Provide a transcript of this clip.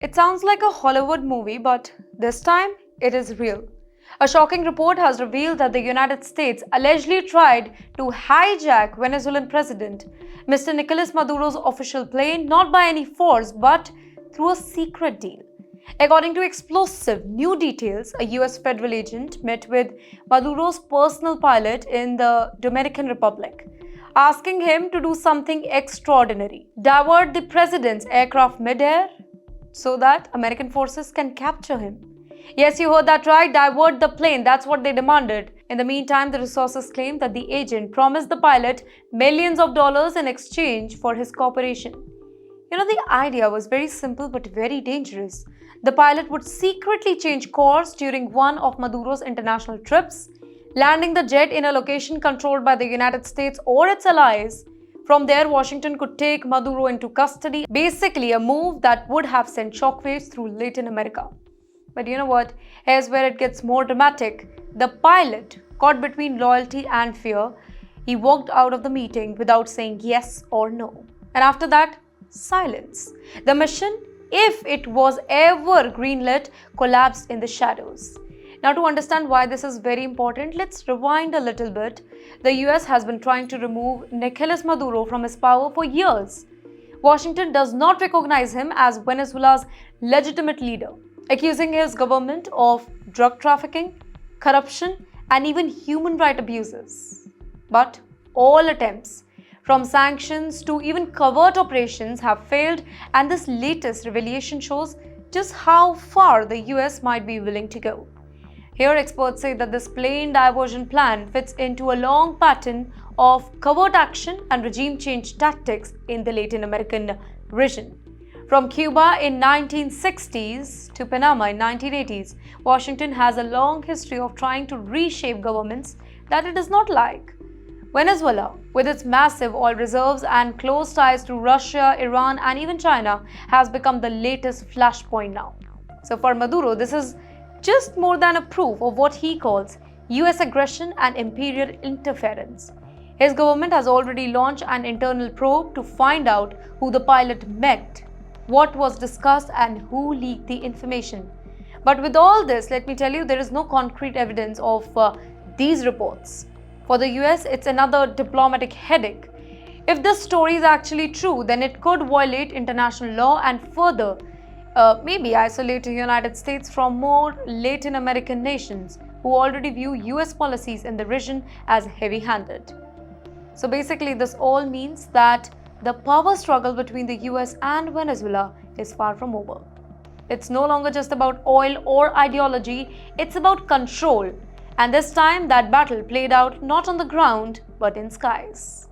It sounds like a Hollywood movie, but this time it is real. A shocking report has revealed that the United States allegedly tried to hijack Venezuelan President Mr. Nicolás Maduro's official plane not by any force but through a secret deal. According to explosive new details, a U.S. federal agent met with Maduro's personal pilot in the Dominican Republic, asking him to do something extraordinary: divert the president's aircraft midair so that American forces can capture him. Yes, you heard that right, divert the plane, that's what they demanded. In the meantime, the resources claim that the agent promised the pilot millions of dollars in exchange for his cooperation. The idea was very simple but very dangerous. The pilot would secretly change course during one of Maduro's international trips, landing the jet in a location controlled by the United States or its allies. From there, Washington could take Maduro into custody, basically a move that would have sent shockwaves through Latin America. But you know what? Here's where it gets more dramatic. The pilot, caught between loyalty and fear, he walked out of the meeting without saying yes or no. And after that, silence. The mission, if it was ever greenlit, collapsed in the shadows. Now, to understand why this is very important, let's rewind a little bit. The US has been trying to remove Nicolás Maduro from his power for years. Washington does not recognize him as Venezuela's legitimate leader, accusing his government of drug trafficking, corruption, and even human rights abuses. But all attempts, from sanctions to even covert operations, have failed, and this latest revelation shows just how far the US might be willing to go. Here, experts say that this plane diversion plan fits into a long pattern of covert action and regime change tactics in the Latin American region. From Cuba in 1960s to Panama in 1980s, Washington has a long history of trying to reshape governments that it does not like. Venezuela, with its massive oil reserves and close ties to Russia, Iran, and even China, has become the latest flashpoint now. So for Maduro, this is just more than a proof of what he calls US aggression and imperial interference. His government has already launched an internal probe to find out who the pilot met, what was discussed, and who leaked the information. But with all this, let me tell you, there is no concrete evidence of these reports. For the US, it's another diplomatic headache. If this story is actually true, then it could violate international law and further maybe isolate the United States from more Latin American nations who already view US policies in the region as heavy-handed. So basically, this all means that the power struggle between the US and Venezuela is far from over. It's no longer just about oil or ideology, it's about control. And this time, that battle played out not on the ground, but in skies.